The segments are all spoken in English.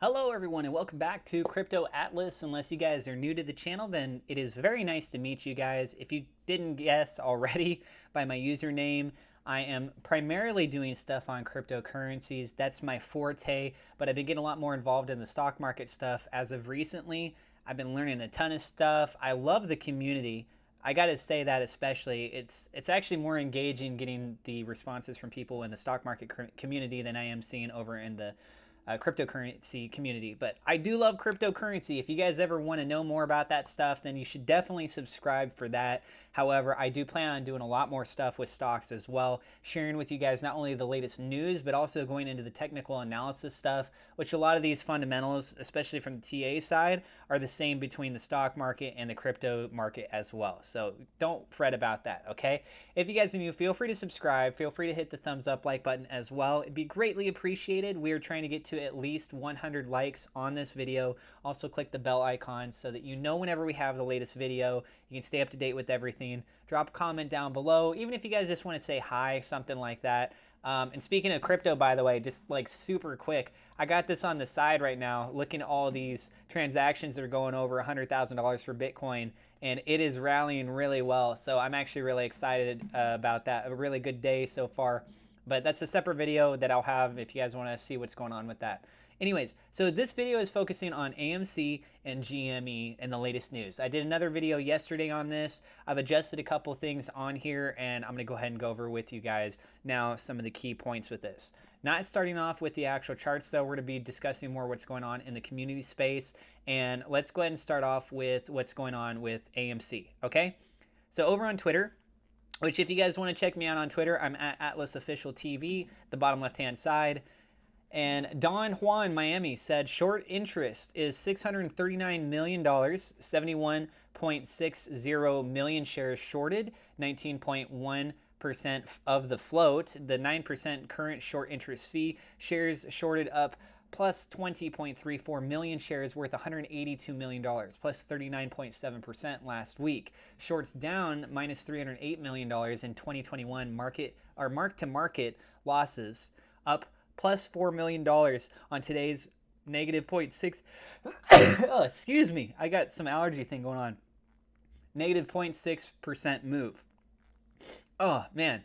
Hello everyone and welcome back to Crypto Atlas. Unless you guys are new to the channel, then it is very nice to meet you guys. If you didn't guess already by my username, I am primarily doing stuff on cryptocurrencies. That's my forte, but I've been getting a lot more involved in the stock market stuff as of recently. I've been learning a ton of stuff. I love the community. I got to say that especially, it's actually more engaging getting the responses from people in the stock market community than I am seeing over in the cryptocurrency community. But I do love cryptocurrency. If you guys ever want to know more about that stuff, then you should definitely subscribe for that. However, I do plan on doing a lot more stuff with stocks as well, sharing with you guys not only the latest news, but also going into the technical analysis stuff, which a lot of these fundamentals, especially from the TA side, are the same between the stock market and the crypto market as well. So don't fret about that, okay? If you guys are new, feel free to subscribe. Feel free to hit the thumbs up like button as well. It'd be greatly appreciated. We are trying to get to at least 100 likes on this video. Also click the bell icon so that you know whenever we have the latest video. You can stay up to date with everything. Drop a comment down below, even if you guys just want to say hi, something like that. And speaking of crypto, by the way, just like super quick, I got this on the side right now, looking at all these transactions that are going over $100,000 for Bitcoin, and it is rallying really well. So I'm actually really excited about that. A really good day so far. But that's a separate video that I'll have if you guys want to see what's going on with that. Anyways, so this video is focusing on AMC and GME and the latest news. I did another video yesterday on this. I've adjusted a couple things on here, and I'm going to go ahead and go over with you guys now some of the key points with this. Not starting off with the actual charts, though. We're going to be discussing more what's going on in the community space. And let's go ahead and start off with what's going on with AMC, okay? So over on Twitter, which if you guys want to check me out on Twitter, I'm at AtlasOfficialTV, the bottom left-hand side. And Don Juan Miami said short interest is $639 million, 71.60 million shares shorted, 19.1% of the float. The 9% current short interest fee, shares shorted up plus 20.34 million shares worth $182 million, plus 39.7% last week. Shorts down minus $308 million in 2021 mark-to-market losses, up plus $4 million on today's negative 0.6. Oh, excuse me. I got some allergy thing going on. Negative 0.6% move. Oh, man.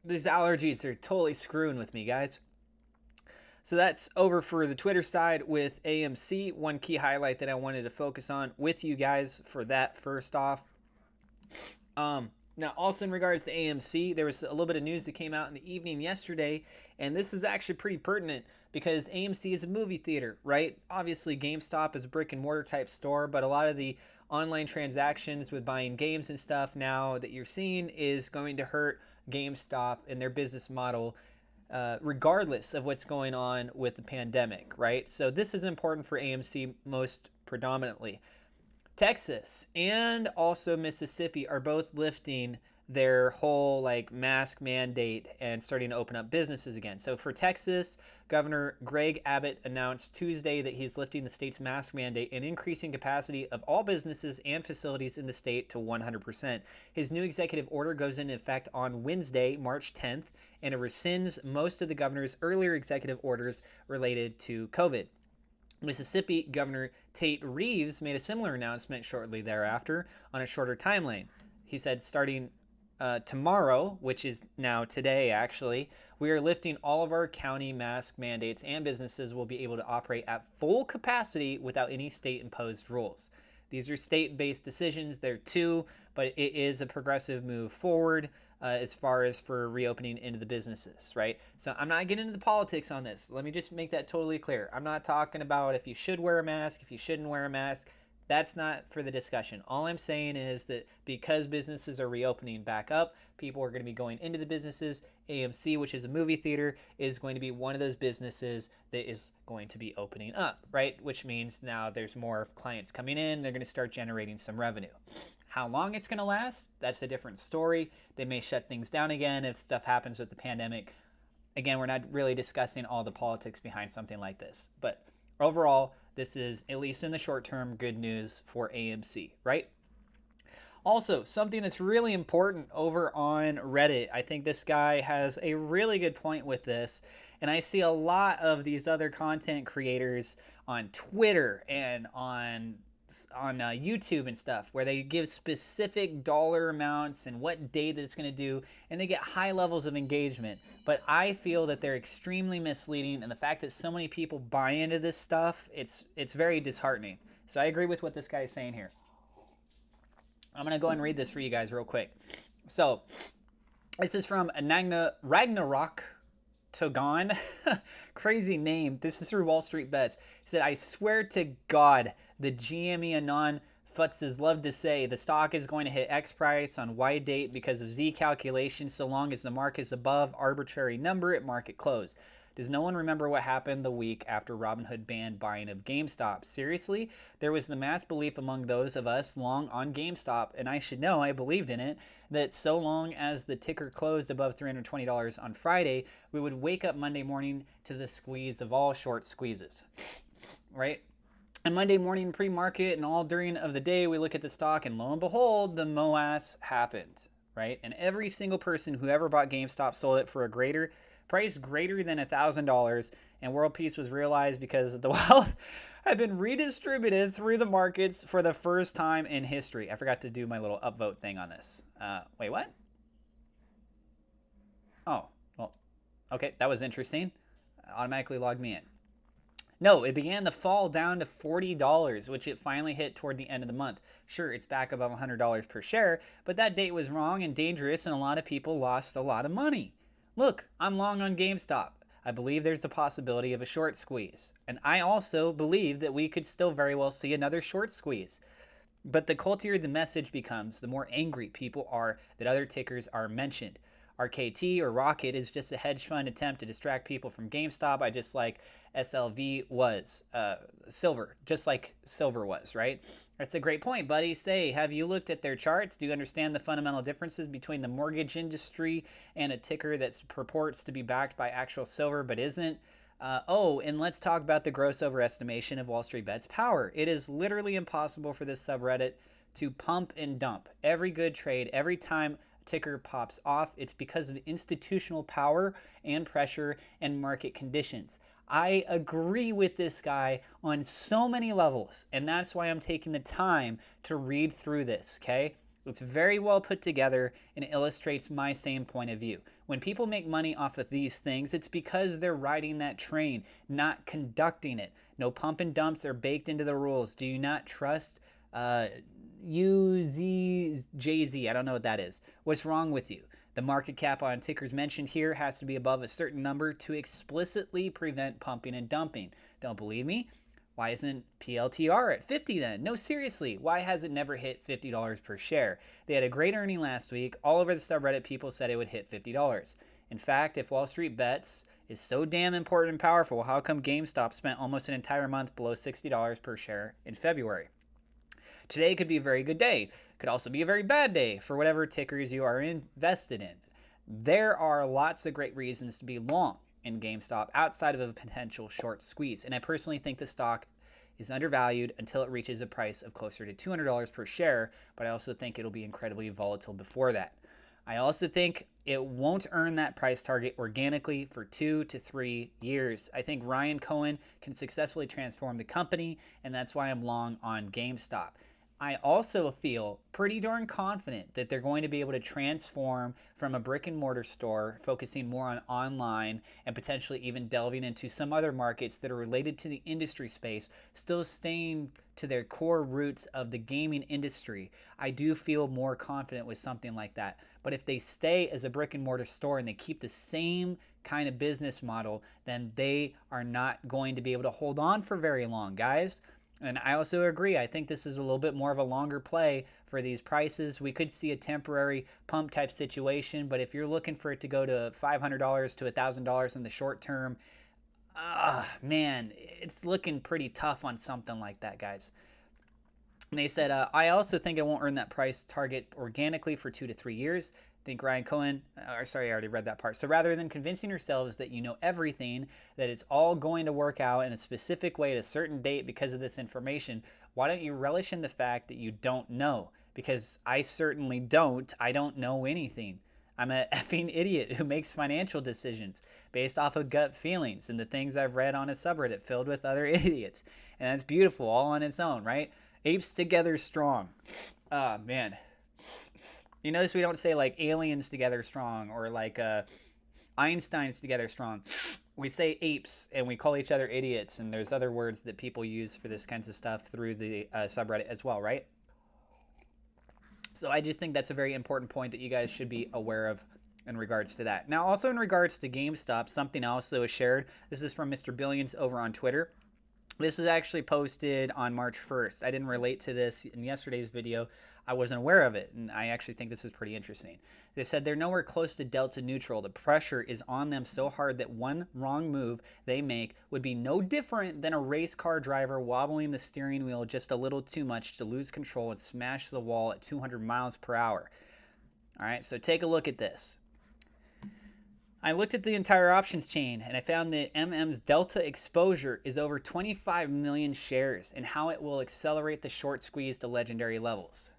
These allergies are totally screwing with me, guys. So that's over for the Twitter side with AMC. One key highlight that I wanted to focus on with you guys for that first off. Now, also in regards to AMC, there was a little bit of news that came out in the evening yesterday, and this is actually pretty pertinent because AMC is a movie theater, right? Obviously, GameStop is a brick and mortar type store, but a lot of the online transactions with buying games and stuff now that you're seeing is going to hurt GameStop and their business model regardless of what's going on with the pandemic, right? So this is important for AMC most predominantly. Texas and also Mississippi are both lifting their whole like mask mandate and starting to open up businesses again. So for Texas, Governor Greg Abbott announced Tuesday that he's lifting the state's mask mandate and increasing capacity of all businesses and facilities in the state to 100%. His new executive order goes into effect on Wednesday, March 10th, and it rescinds most of the governor's earlier executive orders related to COVID. Mississippi Governor Tate Reeves made a similar announcement shortly thereafter on a shorter timeline. He said, starting tomorrow, which is now today actually, we are lifting all of our county mask mandates and businesses will be able to operate at full capacity without any state-imposed rules. These are state-based decisions. They're two, but it is a progressive move forward as far as for reopening into the businesses, right? So I'm not getting into the politics on this. Let me just make that totally clear. I'm not talking about if you should wear a mask, if you shouldn't wear a mask. That's not for the discussion. All I'm saying is that because businesses are reopening back up, people are going to be going into the businesses. AMC, which is a movie theater, is going to be one of those businesses that is going to be opening up, right? Which means now there's more clients coming in. They're going to start generating some revenue. How long it's going to last, that's a different story. They may shut things down again if stuff happens with the pandemic. Again, we're not really discussing all the politics behind something like this. But overall, this is, at least in the short term, good news for AMC, right? Also, something that's really important over on Reddit, I think this guy has a really good point with this, And I see a lot of these other content creators on Twitter and on YouTube and stuff where they give specific dollar amounts and what day that it's going to do, and they get high levels of engagement. But I feel that they're extremely misleading, and the fact that so many people buy into this stuff, it's very disheartening. So I agree with what this guy is saying here. I'm going to go ahead and read this for you guys real quick. So this is from Ragnarok Togon. Crazy name. This is through Wall Street Bets. He said, I swear to God, the GME Anon futzes love to say the stock is going to hit X price on Y date because of Z calculations so long as the mark is above arbitrary number at market close. Does no one remember what happened the week after Robinhood banned buying of GameStop? Seriously? There was the mass belief among those of us long on GameStop, and I should know, I believed in it, that so long as the ticker closed above $320 on Friday, we would wake up Monday morning to the squeeze of all short squeezes, right? And Monday morning pre-market and all during of the day, we look at the stock, and lo and behold, the MOAS happened, right? And every single person who ever bought GameStop sold it for a price greater than $1,000, and world peace was realized because the wealth had been redistributed through the markets for the first time in history. I forgot to do my little upvote thing on this. Wait, what? Oh, well, okay, that was interesting. Automatically logged me in. No, it began to fall down to $40, which it finally hit toward the end of the month. Sure, it's back above $100 per share, but that date was wrong and dangerous, and a lot of people lost a lot of money. Look, I'm long on GameStop. I believe there's the possibility of a short squeeze. And I also believe that we could still very well see another short squeeze. But the cultier the message becomes, the more angry people are that other tickers are mentioned. RKT or Rocket is just a hedge fund attempt to distract people from GameStop. I just like SLV was, Silver, just like Silver was, right? That's a great point, buddy. Say, have you looked at their charts? Do you understand the fundamental differences between the mortgage industry and a ticker that purports to be backed by actual silver but isn't? And let's talk about the gross overestimation of Wall Street Bets power. It is literally impossible for this subreddit to pump and dump every good trade every time ticker pops off. It's because of institutional power and pressure and market conditions. I agree with this guy on so many levels, and that's why I'm taking the time to read through this, okay? It's very well put together and it illustrates my same point of view. When people make money off of these things, it's because they're riding that train, not conducting it. No pump and dumps are baked into the rules. Do you not trust UZJZ? I don't know what that is. What's wrong with you? The market cap on tickers mentioned here has to be above a certain number to explicitly prevent pumping and dumping. Don't believe me? Why isn't PLTR at 50 then? No, seriously, why has it never hit $50 per share? They had a great earning last week. All over the subreddit, people said it would hit $50. In fact, if Wall Street Bets is so damn important and powerful, how come GameStop spent almost an entire month below $60 per share in February? Today could be a very good day. Could also be a very bad day for whatever tickers you are invested in. There are lots of great reasons to be long in GameStop outside of a potential short squeeze. And I personally think the stock is undervalued until it reaches a price of closer to $200 per share, but I also think it'll be incredibly volatile before that. I also think it won't earn that price target organically for 2 to 3 years. I think Ryan Cohen can successfully transform the company, and that's why I'm long on GameStop. I also feel pretty darn confident that they're going to be able to transform from a brick and mortar store, focusing more on online and potentially even delving into some other markets that are related to the industry space, still staying to their core roots of the gaming industry. I do feel more confident with something like that. But if they stay as a brick and mortar store and they keep the same kind of business model, then they are not going to be able to hold on for very long, guys. And I also agree. I think this is a little bit more of a longer play for these prices. We could see a temporary pump type situation, but if you're looking for it to go to $500 to $1,000 in the short term, man, it's looking pretty tough on something like that, guys. And they said, I also think it won't earn that price target organically for 2 to 3 years. I think Ryan Cohen, I already read that part. So rather than convincing yourselves that you know everything, that it's all going to work out in a specific way at a certain date because of this information, why don't you relish in the fact that you don't know? Because I certainly don't. I don't know anything. I'm a effing idiot who makes financial decisions based off of gut feelings and the things I've read on a subreddit filled with other idiots. And that's beautiful all on its own, right? Apes together strong. Ah, man. You notice we don't say like aliens together strong or like Einstein's together strong. We say apes and we call each other idiots, and there's other words that people use for this kinds of stuff through the subreddit as well, right? So I just think that's a very important point that you guys should be aware of in regards to that. Now, also in regards to GameStop, something else that was shared. This is from Mr. Billions over on Twitter. This was actually posted on March 1st. I didn't relate to this in yesterday's video. I wasn't aware of it, and I actually think this is pretty interesting. They said they're nowhere close to delta neutral. The pressure is on them so hard that one wrong move they make would be no different than a race car driver wobbling the steering wheel just a little too much to lose control and smash the wall at 200 miles per hour. All right, so take a look at this. I looked at the entire options chain and I found that MM's delta exposure is over 25 million shares and how it will accelerate the short squeeze to legendary levels.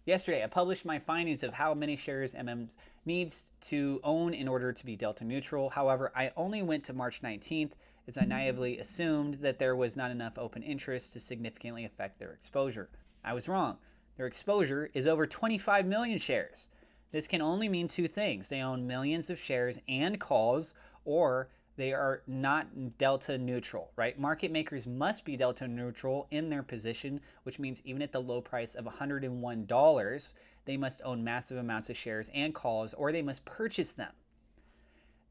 Yesterday, I published my findings of how many shares MM needs to own in order to be delta neutral. However, I only went to March 19th as I naively assumed that there was not enough open interest to significantly affect their exposure. I was wrong. Their exposure is over 25 million shares. This can only mean two things. They own millions of shares and calls, or they are not delta neutral, right? Market makers must be delta neutral in their position, which means even at the low price of $101, they must own massive amounts of shares and calls, or they must purchase them.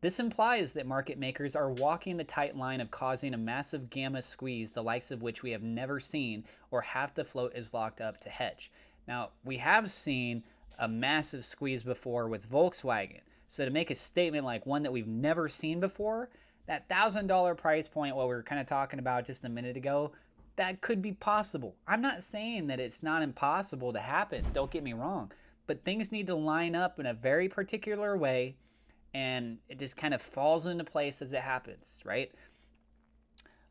This implies that market makers are walking the tight line of causing a massive gamma squeeze, the likes of which we have never seen, or half the float is locked up to hedge. Now, we have seen a massive squeeze before with Volkswagen. So to make a statement like one that we've never seen before, that $1,000 price point, what we were kind of talking about just a minute ago, that could be possible. I'm not saying that it's not impossible to happen, don't get me wrong, but things need to line up in a very particular way, and it just kind of falls into place as it happens, right?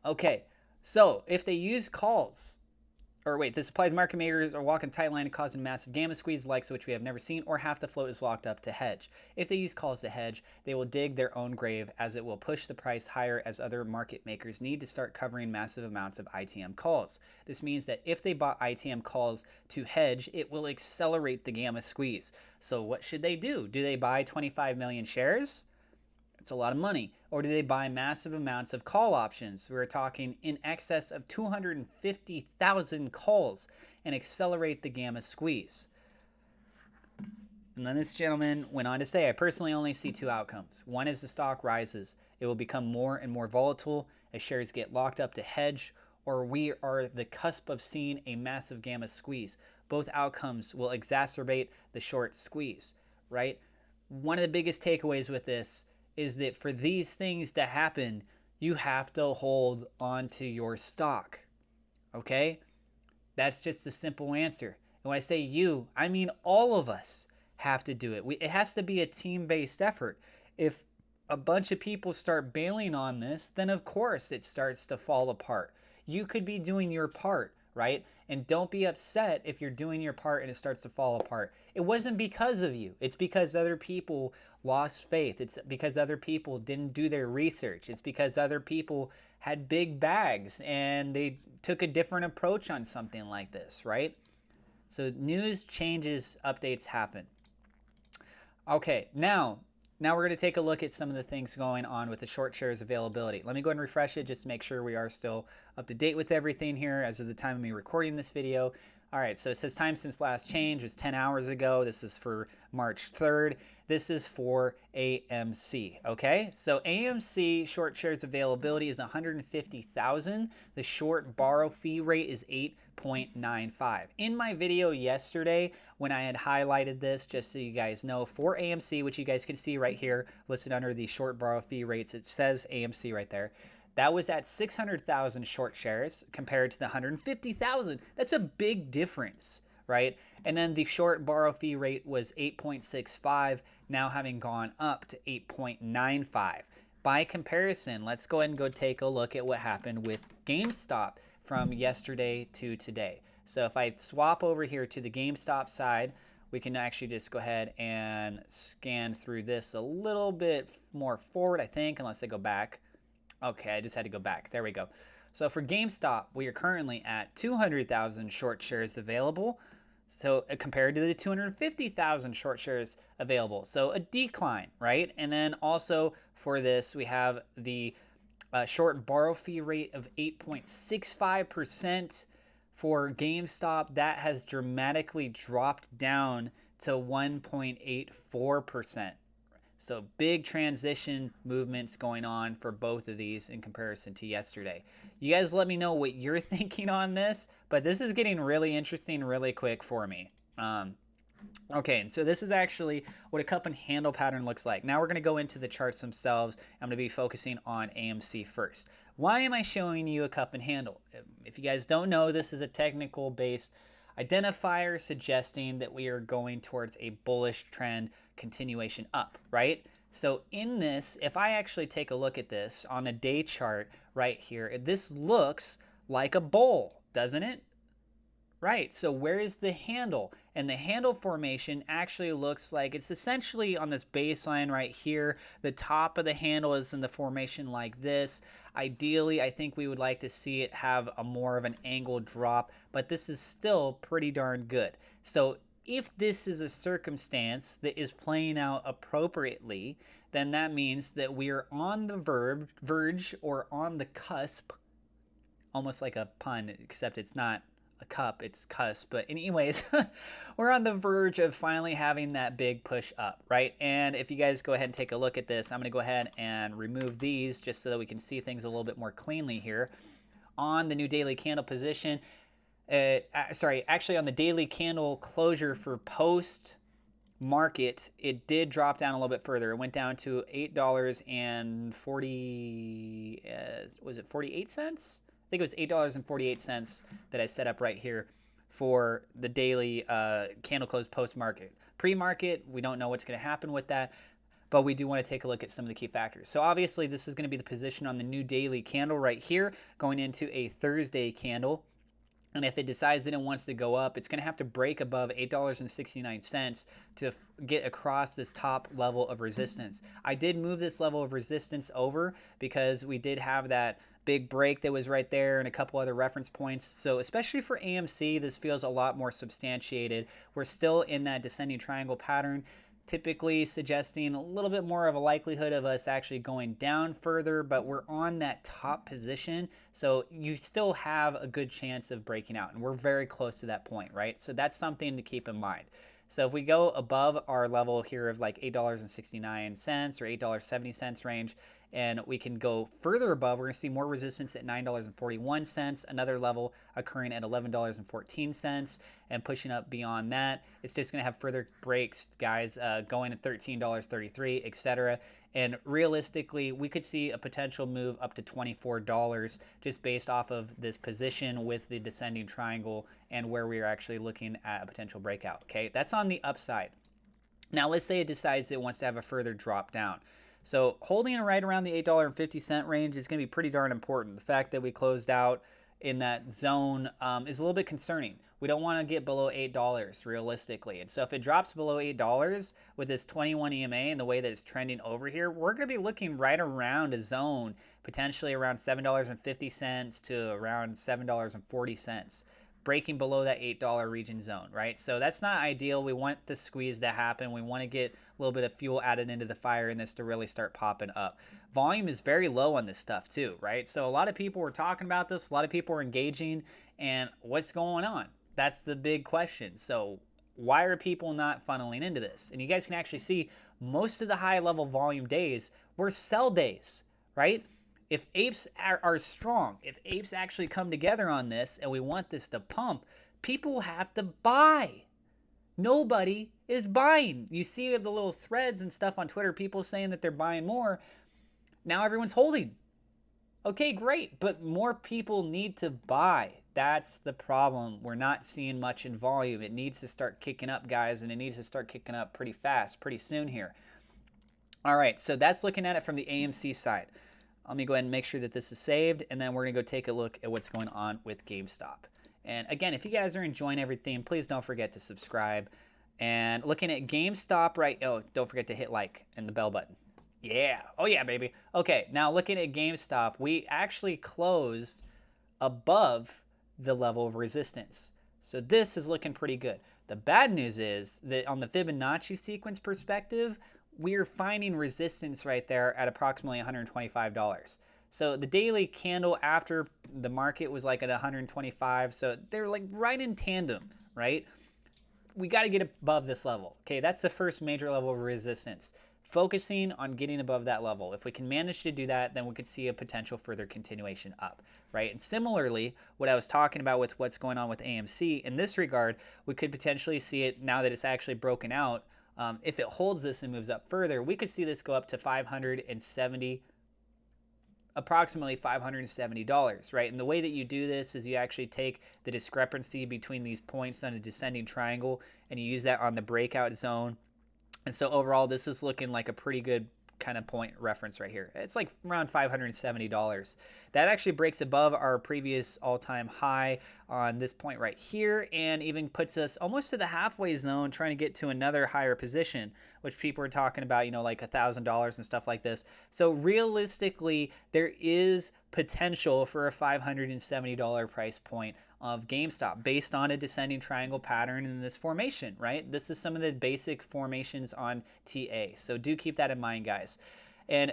Okay, so if they use calls, or wait, this applies market makers are walking tight line and causing massive gamma squeeze likes which we have never seen, or half the float is locked up to hedge. If they use calls to hedge, they will dig their own grave as it will push the price higher as other market makers need to start covering massive amounts of ITM calls. This means that if they bought ITM calls to hedge, it will accelerate the gamma squeeze. So what should they do? Do they buy 25 million shares? It's a lot of money. Or do they buy massive amounts of call options? We're talking in excess of 250,000 calls and accelerate the gamma squeeze. And then this gentleman went on to say, I personally only see two outcomes. One is the stock rises. It will become more and more volatile as shares get locked up to hedge, or we are the cusp of seeing a massive gamma squeeze. Both outcomes will exacerbate the short squeeze, right? One of the biggest takeaways with this is that for these things to happen, you have to hold on to your stock, okay? That's just a simple answer. And when I say you, I mean all of us have to do it. It has to be a team-based effort. If a bunch of people start bailing on this, then of course it starts to fall apart. You could be doing your part, right? And don't be upset if you're doing your part and it starts to fall apart. It wasn't because of you. It's because other people lost faith. It's because other people didn't do their research. It's because other people had big bags and they took a different approach on something like this, right? So news changes, updates happen. Okay, now we're going to take a look at some of the things going on with the short shares availability. Let me go ahead and refresh it just to make sure we are still up to date with everything here as of the time of me recording this video. All right, so it says time since last change was 10 hours ago. This is for March 3rd. This is for AMC, okay? So AMC short shares availability is 150,000. The short borrow fee rate is 8.95. In my video yesterday, when I had highlighted this, just so you guys know, for AMC, which you guys can see right here, listed under the short borrow fee rates, it says AMC right there. That was at 600,000 short shares compared to the 150,000. That's a big difference, right? And then the short borrow fee rate was 8.65, now having gone up to 8.95. By comparison, let's go ahead and go take a look at what happened with GameStop from yesterday to today. So if I swap over here to the GameStop side, we can actually just go ahead and scan through this a little bit more forward, I think, unless I go back. Okay, I just had to go back. There we go. So for GameStop, we are currently at 200,000 short shares available. So compared to the 250,000 short shares available. So a decline, right? And then also for this, we have the short borrow fee rate of 8.65% for GameStop. That has dramatically dropped down to 1.84%. So big transition movements going on for both of these in comparison to yesterday. You guys let me know what you're thinking on this, but this is getting really interesting really quick for me. Okay, and so this is actually what a cup and handle pattern looks like. Now we're going to go into the charts themselves. I'm going to be focusing on AMC first. Why am I showing you a cup and handle? If you guys don't know, this is a technical based identifier suggesting that we are going towards a bullish trend continuation up, right? So in this, if I actually take a look at this on a day chart right here, this looks like a bowl, doesn't it? Right, so where is the handle? And the handle formation actually looks like it's essentially on this baseline right here. The top of the handle is in the formation like this. Ideally, I think we would like to see it have a more of an angle drop, but this is still pretty darn good. So if this is a circumstance that is playing out appropriately, then that means that we are on the verge or on the cusp, almost like a pun, except it's not a cup, it's cusp. But anyways, we're on the verge of finally having that big push up, right? And if you guys go ahead and take a look at this, I'm going to go ahead and remove these just so that we can see things a little bit more cleanly here. On the new daily candle position, actually on the daily candle closure for post market, it did drop down a little bit further. It went down to $8.40, was it 48 cents? I think it was $8.48 that I set up right here for the daily candle close post market. Pre-market, we don't know what's going to happen with that, but we do want to take a look at some of the key factors. So obviously this is going to be the position on the new daily candle right here going into a Thursday candle. And if it decides that it wants to go up, it's going to have to break above $8.69 to get across this top level of resistance. I did move this level of resistance over because we did have that big break that was right there and a couple other reference points. So especially for AMC, this feels a lot more substantiated. We're still in that descending triangle pattern, typically suggesting a little bit more of a likelihood of us actually going down further, but we're on that top position, so you still have a good chance of breaking out, and we're very close to that point, right? So that's something to keep in mind. So if we go above our level here of like $8.69 or $8.70 range, and we can go further above, we're going to see more resistance at $9.41, another level occurring at $11.14, and pushing up beyond that. It's just going to have further breaks, guys, going at $13.33, etc. And realistically, we could see a potential move up to $24 just based off of this position with the descending triangle and where we are actually looking at a potential breakout. Okay, that's on the upside. Now, let's say it decides it wants to have a further drop down. So holding it right around the $8.50 range is going to be pretty darn important. The fact that we closed out in that zone is a little bit concerning. We don't want to get below $8 realistically. And so if it drops below $8 with this 21 EMA and the way that it's trending over here, we're going to be looking right around a zone, potentially around $7.50 to around $7.40. Breaking below that $8 region zone, right? So that's not ideal. We want the squeeze to happen. We want to get a little bit of fuel added into the fire in this to really start popping up. Volume is very low on this stuff too, right? So a lot of people were talking about this. A lot of people were engaging. And what's going on? That's the big question. So why are people not funneling into this? And you guys can actually see most of the high level volume days were sell days, right? If apes are strong, if apes actually come together on this and we want this to pump, people have to buy. Nobody is buying. You see the little threads and stuff on Twitter, people saying that they're buying more. Now everyone's holding. Okay, great, but more people need to buy. That's the problem. We're not seeing much in volume. It needs to start kicking up, guys, and it needs to start kicking up pretty fast, pretty soon here. All right, so that's looking at it from the AMC side. Let me go ahead and make sure that this is saved, and then we're going to go take a look at what's going on with GameStop. And again, if you guys are enjoying everything, please don't forget to subscribe. And looking at GameStop, right? Oh, don't forget to hit like and the bell button. Yeah. Oh, yeah, baby. Okay, now looking at GameStop, we actually closed above the level of resistance. So this is looking pretty good. The bad news is that on the Fibonacci sequence perspective, we're finding resistance right there at approximately $125. So the daily candle after the market was like at 125. So they're like right in tandem, right? We got to get above this level. Okay, that's the first major level of resistance. Focusing on getting above that level. If we can manage to do that, then we could see a potential further continuation up, right? And similarly, what I was talking about with what's going on with AMC, in this regard, we could potentially see it now that it's actually broken out. If it holds this and moves up further, we could see this go up to approximately $570, right? And the way that you do this is you actually take the discrepancy between these points on a descending triangle and you use that on the breakout zone. And so overall, this is looking like a pretty good kind of point reference right here. It's like around $570. That actually breaks above our previous all-time high on this point right here and even puts us almost to the halfway zone trying to get to another higher position, which people are talking about, you know, like $1,000 and stuff like this. So realistically, there is potential for a $570 price point of GameStop based on a descending triangle pattern in this formation, right? This is some of the basic formations on TA. So do keep that in mind, guys. And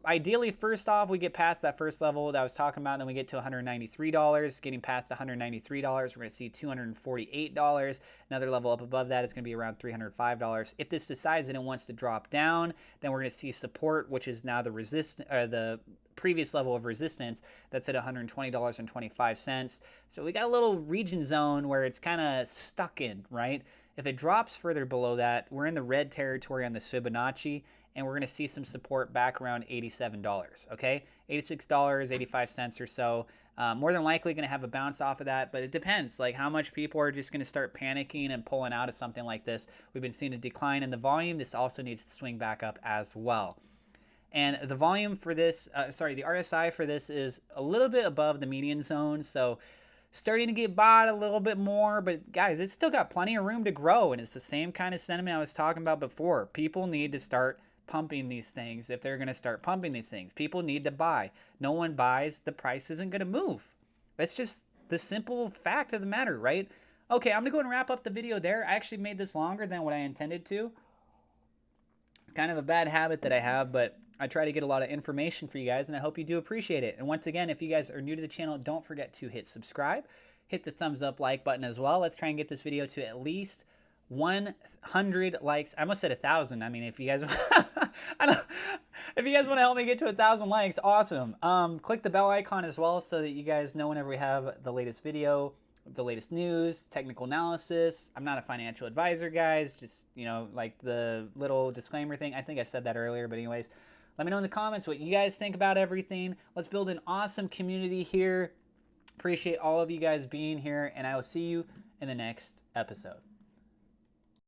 ideally, first off, we get past that first level that I was talking about, and then we get to $193. Getting past $193, we're going to see $248. Another level up above that is going to be around $305. If this decides that it wants to drop down, then we're going to see support, which is now the previous level of resistance that's at $120.25. So we got a little region zone where it's kind of stuck in, right? If it drops further below that, we're in the red territory on this Fibonacci, and we're going to see some support back around $87, okay? $86.85 or so. More than likely going to have a bounce off of that, but it depends, like how much people are just going to start panicking and pulling out of something like this. We've been seeing a decline in the volume. This also needs to swing back up as well. And the volume for this, the RSI for this is a little bit above the median zone, so starting to get bought a little bit more, but guys, it's still got plenty of room to grow, and it's the same kind of sentiment I was talking about before. People need to start pumping these things. If they're going to start pumping these things, people need to buy. No one buys, the price isn't going to move. That's just the simple fact of the matter, right? Okay, I'm going to go and wrap up the video there. I actually made this longer than what I intended to. Kind of a bad habit that I have, but I try to get a lot of information for you guys, and I hope you do appreciate it. And once again, if you guys are new to the channel, don't forget to hit subscribe. Hit the thumbs up like button as well. Let's try and get this video to at least 100 likes. I almost said 1,000. I mean, if you guys if you guys want to help me get to 1,000 likes, awesome. Click the bell icon as well so that you guys know whenever we have the latest video, the latest news, technical analysis. I'm not a financial advisor, guys. Just, you know, like the little disclaimer thing. I think I said that earlier, but anyways, let me know in the comments what you guys think about everything. Let's build an awesome community here. Appreciate all of you guys being here, and I will see you in the next episode.